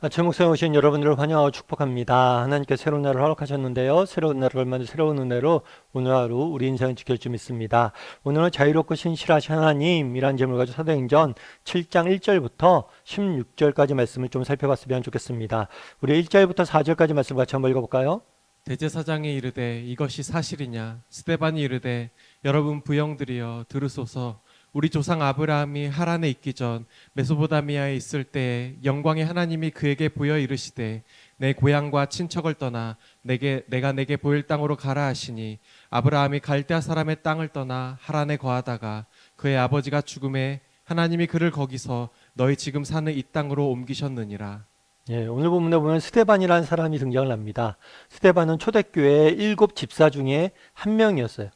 제목상에 오신 여러분들을 환영하고 축복합니다. 하나님께 새로운 날을 허락하셨는데요. 새로운 날을 얼마나 새로운 은혜로 오늘 하루 우리 인생을 지킬 줄 믿습니다. 오늘은 자유롭고 신실하신 하나님이라는 제목을 가지고 사도행전 7장 1절부터 16절까지 말씀을 좀 살펴봤으면 좋겠습니다. 우리 1절부터 4절까지 말씀 같이 한번 읽어볼까요? 대제사장이 이르되 이것이 사실이냐? 스데반이 이르되 여러분 부형들이여 들으소서. 우리 조상 아브라함이 하란에 있기 전 메소포다미아에 있을 때에 영광의 하나님이 그에게 보여 이르시되 내 고향과 친척을 떠나 내가 내게 보일 땅으로 가라 하시니 아브라함이 갈대아 사람의 땅을 떠나 하란에 거하다가 그의 아버지가 죽음에 하나님이 그를 거기서 너희 지금 사는 이 땅으로 옮기셨느니라. 예, 오늘 본문에 보면 스데반이라는 사람이 등장을 합니다. 스데반은 초대교회의 7집사 중에 한 명이었어요.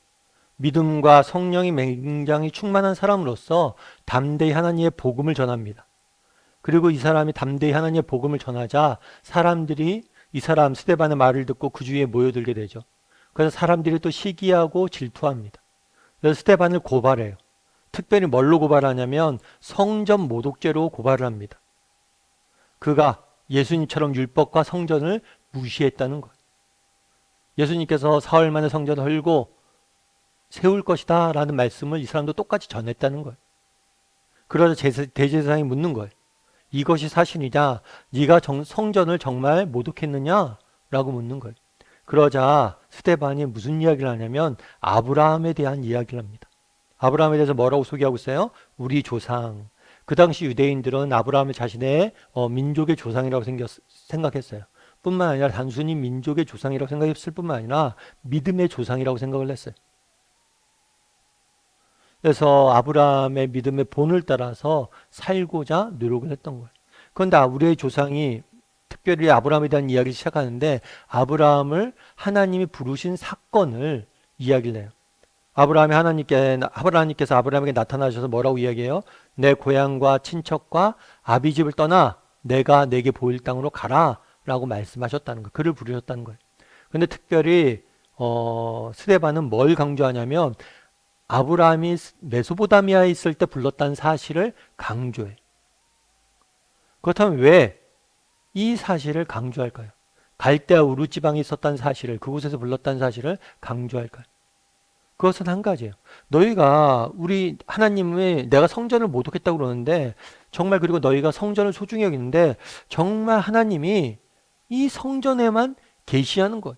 믿음과 성령이 굉장히 충만한 사람으로서 담대히 하나님의 복음을 전합니다. 그리고 이 사람이 담대히 하나님의 복음을 전하자 사람들이 이 사람 스데반의 말을 듣고 그 주위에 모여들게 되죠. 그래서 사람들이 또 시기하고 질투합니다. 그래서 스데반을 고발해요. 특별히 뭘로 고발하냐면 성전 모독죄로 고발을 합니다. 그가 예수님처럼 율법과 성전을 무시했다는 거예요. 예수님께서 사흘 만에 성전을 헐고 세울 것이다 라는 말씀을 이 사람도 똑같이 전했다는 거예요. 그러자 대제사장이 묻는 거예요. 이것이 사실이냐? 네가 성전을 정말 모독했느냐? 라고 묻는 거예요. 그러자 스데반이 무슨 이야기를 하냐면 아브라함에 대한 이야기를 합니다. 아브라함에 대해서 뭐라고 소개하고 있어요? 우리 조상. 그 당시 유대인들은 아브라함을 자신의 민족의 조상이라고 생각했어요. 뿐만 아니라 단순히 민족의 조상이라고 생각했을 뿐만 아니라 믿음의 조상이라고 생각을 했어요. 그래서 아브라함의 믿음의 본을 따라서 살고자 노력을 했던 거예요. 그런데 우리의 조상이 특별히 아브라함에 대한 이야기를 시작하는데 아브라함을 하나님이 부르신 사건을 이야기를 해요. 아브라함께서 아브라함에게 나타나셔서 뭐라고 이야기해요? 내 고향과 친척과 아비집을 떠나 내가 내게 보일 땅으로 가라 라고 말씀하셨다는 거예요. 그를 부르셨다는 거예요. 근데 특별히 스데반은 뭘 강조하냐면 아브라함이 메소포타미아에 있을 때 불렀다는 사실을 강조해. 그렇다면 왜 이 사실을 강조할까요? 갈대아 우르 지방에 있었다는 사실을, 그곳에서 불렀다는 사실을 강조할까요? 그것은 한 가지예요. 너희가 우리 하나님의 내가 성전을 모독했다고 그러는데 정말 그리고 너희가 성전을 소중히 여기는데 정말 하나님이 이 성전에만 계시하는 거예요.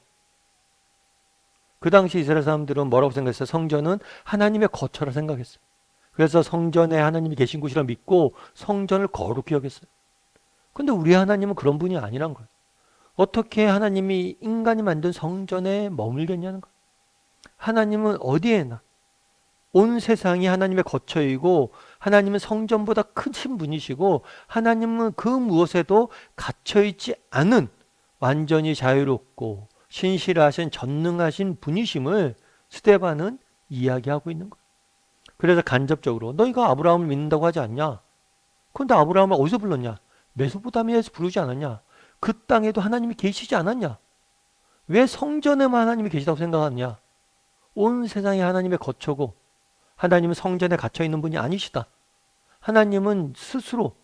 그 당시 이스라엘 사람들은 뭐라고 생각했어요? 성전은 하나님의 거처라 생각했어요. 그래서 성전에 하나님이 계신 곳이라 믿고 성전을 거룩히 여겼어요. 근데 우리 하나님은 그런 분이 아니란 거예요. 어떻게 하나님이 인간이 만든 성전에 머물겠냐는 거예요. 하나님은 어디에나 온 세상이 하나님의 거처이고 하나님은 성전보다 크신 분이시고 하나님은 그 무엇에도 갇혀있지 않은 완전히 자유롭고 신실하신 전능하신 분이심을 스데반은 이야기하고 있는 거예요. 그래서 간접적으로 너희가 아브라함을 믿는다고 하지 않냐? 그런데 아브라함을 어디서 불렀냐? 메소포타미아에서 부르지 않았냐? 그 땅에도 하나님이 계시지 않았냐? 왜 성전에만 하나님이 계시다고 생각하느냐? 온 세상이 하나님의 거처고 하나님은 성전에 갇혀 있는 분이 아니시다. 하나님은 스스로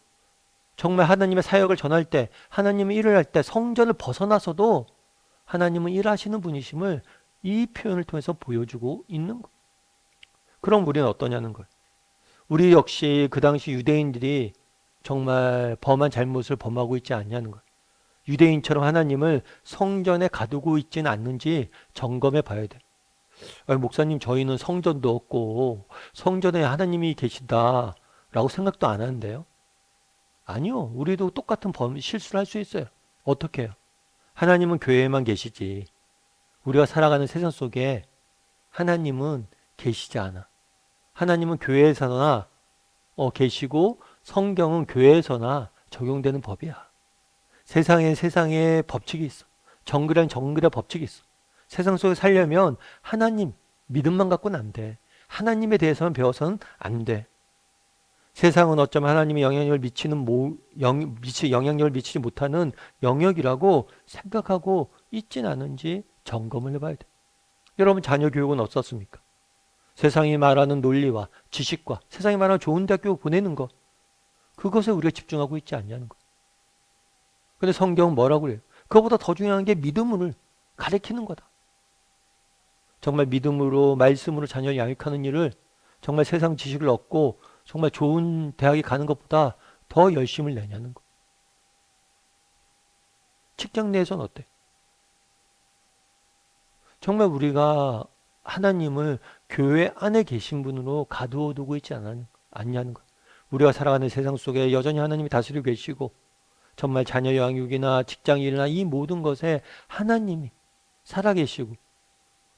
정말 하나님의 사역을 전할 때 하나님의 일을 할 때 성전을 벗어나서도 하나님은 일하시는 분이심을 이 표현을 통해서 보여주고 있는 거예요. 그럼 우리는 어떠냐는 거예요. 우리 역시 그 당시 유대인들이 정말 범한 잘못을 범하고 있지 않냐는 거예요. 유대인처럼 하나님을 성전에 가두고 있지는 않는지 점검해 봐야 돼요. 목사님 저희는 성전도 없고 성전에 하나님이 계신다라고 생각도 안 하는데요. 아니요. 우리도 똑같은 실수를 할 수 있어요. 어떻게 해요? 하나님은 교회에만 계시지. 우리가 살아가는 세상 속에 하나님은 계시지 않아. 하나님은 교회에서나 계시고 성경은 교회에서나 적용되는 법이야. 세상에 법칙이 있어. 정글엔 정글의 법칙이 있어. 세상 속에 살려면 하나님 믿음만 갖고는 안 돼. 하나님에 대해서만 배워서는 안 돼. 세상은 어쩌면 하나님이 영향력을 영향력을 미치지 못하는 영역이라고 생각하고 있진 않은지 점검을 해봐야 돼. 여러분 자녀 교육은 어떻습니까? 세상이 말하는 논리와 지식과 세상이 말하는 좋은 대학교 보내는 것, 그것에 우리가 집중하고 있지 않냐는 것. 근데 성경은 뭐라고 그래요? 그거보다 더 중요한 게 믿음을 가리키는 거다. 정말 믿음으로 말씀으로 자녀를 양육하는 일을 정말 세상 지식을 얻고 정말 좋은 대학에 가는 것보다 더 열심을 내냐는 거. 직장 내에서는 어때? 정말 우리가 하나님을 교회 안에 계신 분으로 가두어 두고 있지 않냐는 거. 우리가 살아가는 세상 속에 여전히 하나님이 다스리고 계시고 정말 자녀 양육이나 직장 일이나 이 모든 것에 하나님이 살아계시고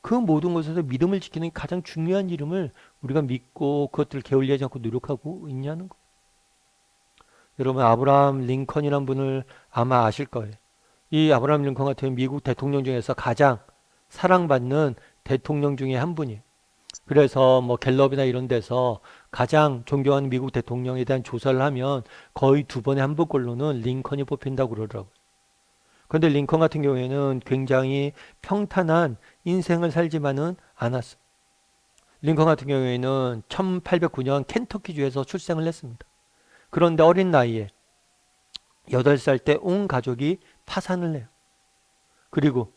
그 모든 것에서 믿음을 지키는 가장 중요한 이름을 우리가 믿고 그것들을 게을리하지 않고 노력하고 있냐는 거. 여러분 아브라함 링컨이라는 분을 아마 아실 거예요. 이 아브라함 링컨 같은 미국 대통령 중에서 가장 사랑받는 대통령 중에 한 분이에요. 그래서 뭐 갤럽이나 이런 데서 가장 존경하는 미국 대통령에 대한 조사를 하면 거의 2번에 1번꼴로는 링컨이 뽑힌다고 그러더라고요. 그런데 링컨 같은 경우에는 굉장히 평탄한 인생을 살지만은 않았어요. 링컨 같은 경우에는 1809년 켄터키주에서 출생을 했습니다. 그런데 어린 나이에 8살 때 온 가족이 파산을 해요. 그리고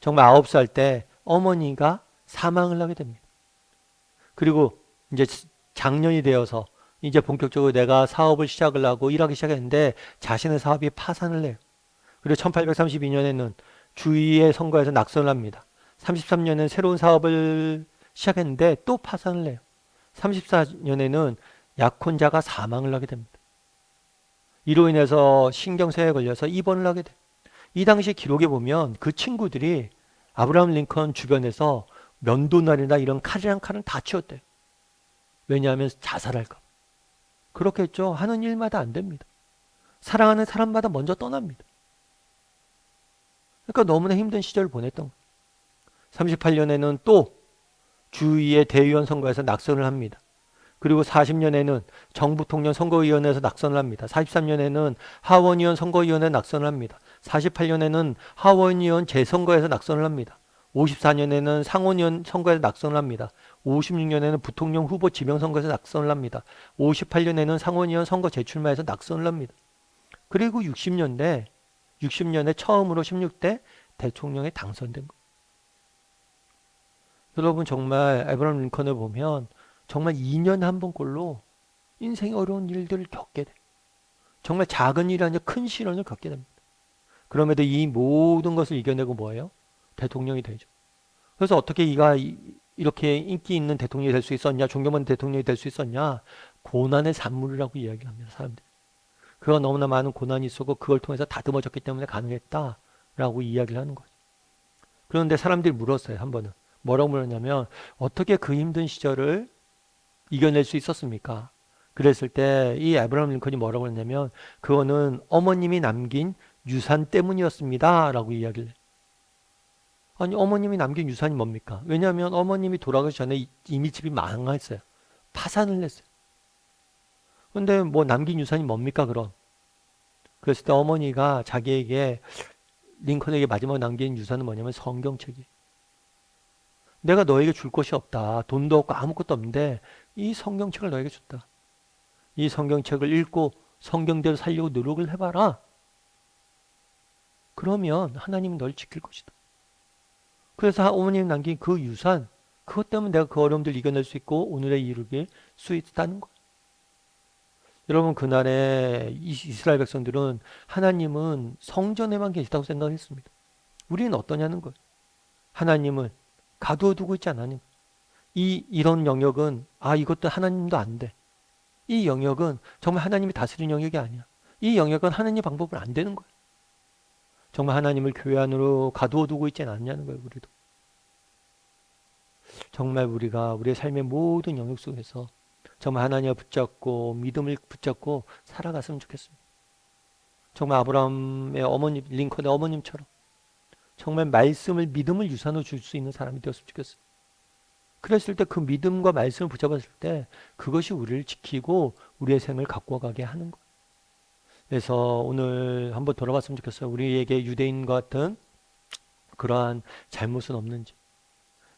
정말 9살 때 어머니가 사망을 하게 됩니다. 그리고 이제 장년이 되어서 이제 본격적으로 내가 사업을 시작을 하고 일하기 시작했는데 자신의 사업이 파산을 해요. 그리고 1832년에는 주위의 선거에서 낙선을 합니다. 33년에는 새로운 사업을 시작했는데 또 파산을 해요. 34년에는 약혼자가 사망을 하게 됩니다. 이로 인해서 신경쇠에 걸려서 입원을 하게 돼요. 이 당시 기록에 보면 그 친구들이 아브라함 링컨 주변에서 면도날이나 이런 칼이랑 칼은 다 치웠대요. 왜냐하면 자살할까. 그렇겠죠. 하는 일마다 안 됩니다. 사랑하는 사람마다 먼저 떠납니다. 그러니까 너무나 힘든 시절을 보냈던 거예요. 38년에는 또 주위의 대의원 선거에서 낙선을 합니다. 그리고 40년에는 정부통령 선거위원회에서 낙선을 합니다. 43년에는 하원의원 선거위원회 낙선을 합니다. 48년에는 하원의원 재선거에서 낙선을 합니다. 54년에는 상원의원 선거에서 낙선을 합니다. 56년에는 부통령 후보 지명선거에서 낙선을 합니다. 58년에는 상원의원 선거 재출마에서 낙선을 합니다. 그리고 60년에 처음으로 16대 대통령에 당선된 거. 여러분 정말 에브라임 링컨을 보면 정말 2년에 한 번꼴로 인생의 어려운 일들을 겪게 돼. 정말 작은 일이 아니라 큰 시련을 겪게 됩니다. 그럼에도 이 모든 것을 이겨내고 뭐예요? 대통령이 되죠. 그래서 어떻게 이가 이렇게 인기 있는 대통령이 될 수 있었냐? 존경받는 대통령이 될 수 있었냐? 고난의 산물이라고 이야기를 합니다. 사람들이. 그가 너무나 많은 고난이 있었고 그걸 통해서 다듬어졌기 때문에 가능했다라고 이야기를 하는 거죠. 그런데 사람들이 물었어요. 한 번은. 뭐라고 물었냐면 어떻게 그 힘든 시절을 이겨낼 수 있었습니까? 그랬을 때 이 아브라함 링컨이 뭐라고 했냐면 그거는 어머님이 남긴 유산 때문이었습니다. 라고 이야기를 해요. 아니 어머님이 남긴 유산이 뭡니까? 왜냐하면 어머님이 돌아가기 전에 이미 집이 망했어요. 파산을 했어요. 근데 뭐 남긴 유산이 뭡니까 그럼? 그랬을 때 어머니가 자기에게 링컨에게 마지막 남긴 유산은 뭐냐면 성경책이에요. 내가 너에게 줄 것이 없다. 돈도 없고 아무것도 없는데 이 성경책을 너에게 줬다. 이 성경책을 읽고 성경대로 살려고 노력을 해봐라. 그러면 하나님은 널 지킬 것이다. 그래서 어머님이 남긴 그 유산, 그것 때문에 내가 그 어려움들을 이겨낼 수 있고 오늘에 이르게 수 있다는 거예요. 여러분 그날에 이스라엘 백성들은 하나님은 성전에만 계시다고 생각했습니다. 우리는 어떠냐는 거예요. 하나님을 가두어 두고 있지 않아요. 이런 영역은 이것도 하나님도 안 돼. 이 영역은 정말 하나님이 다스리는 영역이 아니야. 이 영역은 하나님 방법은 안 되는 거예요. 정말 하나님을 교회 안으로 가두어 두고 있지 않냐는 거예요. 우리도. 정말 우리가 우리의 삶의 모든 영역 속에서 정말 하나님을 붙잡고 믿음을 붙잡고 살아갔으면 좋겠습니다. 정말 아브라함의 어머님, 링컨의 어머님처럼 정말 말씀을 믿음을 유산으로 줄 수 있는 사람이 되었으면 좋겠어요. 그랬을 때 그 믿음과 말씀을 붙잡았을 때 그것이 우리를 지키고 우리의 생을 갖고 가게 하는 거예요. 그래서 오늘 한번 돌아봤으면 좋겠어요. 우리에게 유대인과 같은 그러한 잘못은 없는지.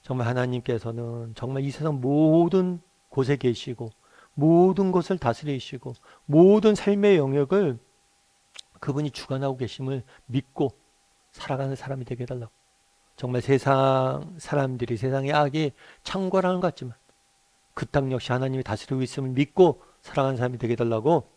정말 하나님께서는 정말 이 세상 모든 곳에 계시고 모든 것을 다스리시고 모든 삶의 영역을 그분이 주관하고 계심을 믿고 살아가는 사람이 되게 해달라고. 정말 세상 사람들이, 세상의 악이 창궐하는 것 같지만 그 땅 역시 하나님이 다스리고 있음을 믿고 살아가는 사람이 되게 해달라고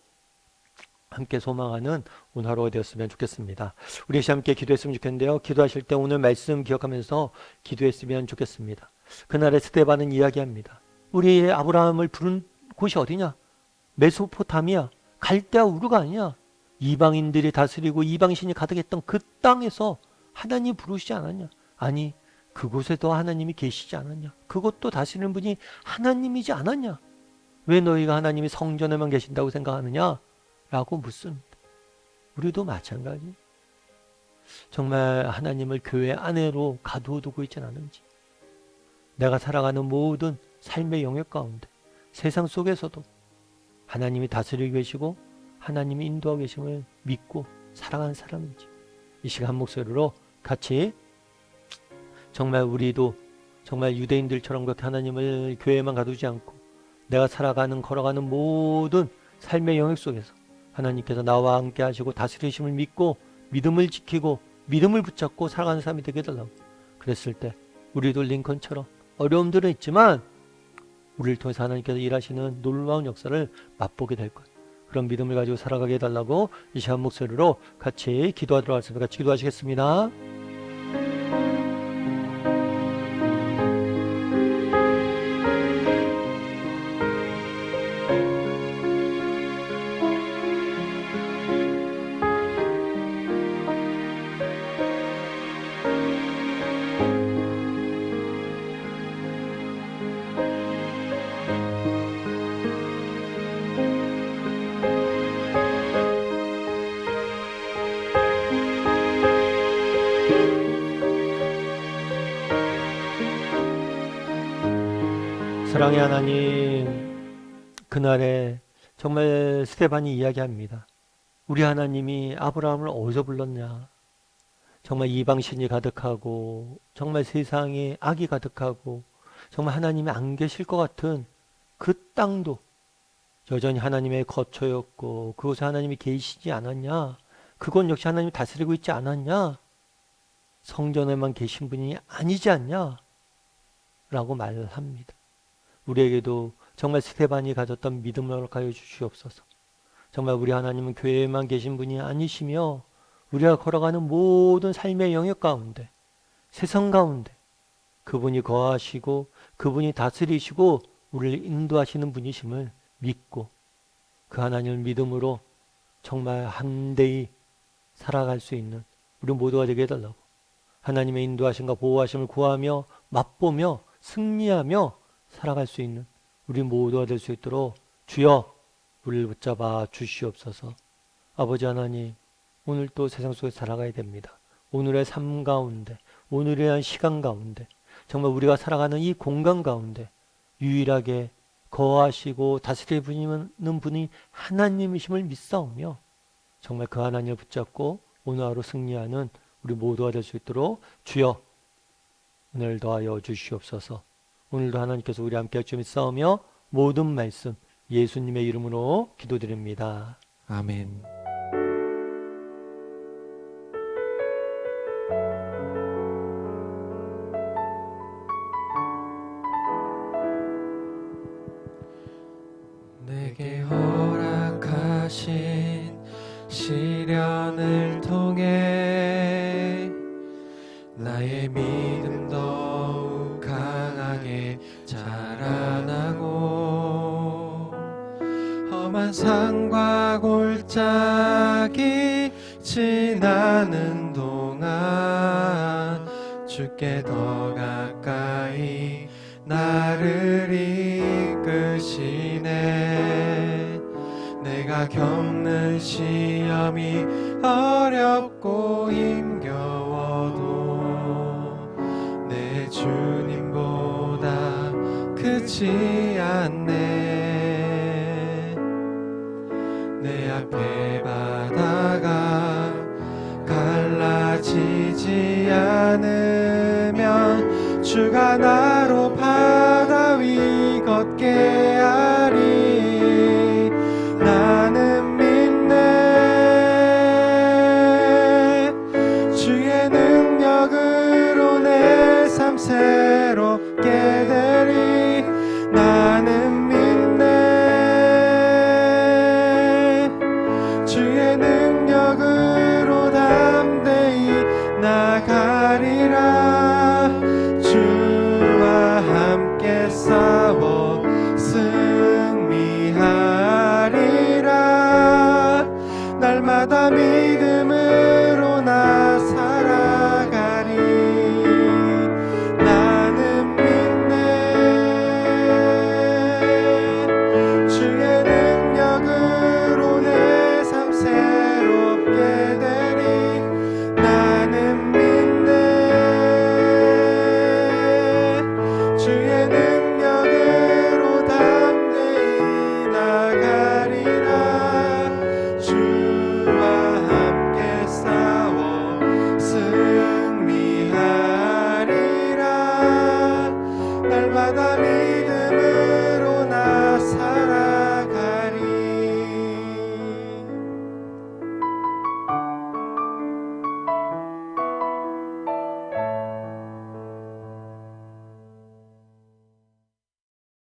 함께 소망하는 오늘 하루가 되었으면 좋겠습니다. 우리 역시 함께 기도했으면 좋겠는데요. 기도하실 때 오늘 말씀 기억하면서 기도했으면 좋겠습니다. 그날의 스데반은 이야기합니다. 우리의 아브라함을 부른 곳이 어디냐? 메소포타미아, 갈대아 우르가 아니야. 이방인들이 다스리고 이방신이 가득했던 그 땅에서 하나님 부르시지 않았냐? 아니, 그곳에도 하나님이 계시지 않았냐? 그것도 다스리는 분이 하나님이지 않았냐? 왜 너희가 하나님이 성전에만 계신다고 생각하느냐? 라고 묻습니다. 우리도 마찬가지. 정말 하나님을 교회 안으로 가두어두고 있지는 않은지, 내가 살아가는 모든 삶의 영역 가운데 세상 속에서도 하나님이 다스리고 계시고 하나님이 인도하고 계심을 믿고 살아가는 사람인지, 이 시간 한 목소리로 같이 정말 우리도 정말 유대인들처럼 그렇게 하나님을 교회에만 가두지 않고 내가 살아가는 걸어가는 모든 삶의 영역 속에서 하나님께서 나와 함께 하시고 다스리심을 믿고 믿음을 지키고 믿음을 붙잡고 살아가는 사람이 되게 해달라고. 그랬을 때 우리도 링컨처럼 어려움들은 있지만 우리를 통해서 하나님께서 일하시는 놀라운 역사를 맛보게 될 거예요. 그런 믿음을 가지고 살아가게 해달라고 이 시간 목소리로 같이 기도하도록 하겠습니다. 같이 기도하시겠습니다. 사랑의 하나님, 그날에 정말 스데반이 이야기합니다. 우리 하나님이 아브라함을 어디서 불렀냐? 정말 이방신이 가득하고 정말 세상에 악이 가득하고 정말 하나님이 안 계실 것 같은 그 땅도 여전히 하나님의 거처였고 그곳에 하나님이 계시지 않았냐? 그곳 역시 하나님이 다스리고 있지 않았냐? 성전에만 계신 분이 아니지 않냐? 라고 말을 합니다. 우리에게도 정말 스데반이 가졌던 믿음을 허락하여 주시옵소서. 정말 우리 하나님은 교회에만 계신 분이 아니시며 우리가 걸어가는 모든 삶의 영역 가운데, 세상 가운데 그분이 거하시고 그분이 다스리시고 우리를 인도하시는 분이심을 믿고 그 하나님을 믿음으로 정말 한대히 살아갈 수 있는 우리 모두가 되게 해달라고. 하나님의 인도하심과 보호하심을 구하며 맛보며 승리하며 살아갈 수 있는 우리 모두가 될 수 있도록 주여 우리를 붙잡아 주시옵소서. 아버지 하나님, 오늘 또 세상 속에 살아가야 됩니다. 오늘의 삶 가운데, 오늘에 대한 시간 가운데, 정말 우리가 살아가는 이 공간 가운데 유일하게 거하시고 다스리는 분이 하나님이심을 믿사오며 정말 그 하나님을 붙잡고 오늘 하루 승리하는 우리 모두가 될 수 있도록 주여 오늘 더하여 주시옵소서. 오늘도 하나님께서 우리 함께 할 줄 믿사오며 모든 말씀 예수님의 이름으로 기도드립니다. 아멘. 내게 허락하신 시련을 통해 나의 믿음 더욱 강하게 자라나고 험한 산과 골짜기 지나는 동안 주께 더 가까이 나를 이끄시네. 내가 겪는 시험이 어렵고 힘겨워도 내 주님보다 크지 않네. 내 앞에 바다가 갈라지지 않으면 주가 나로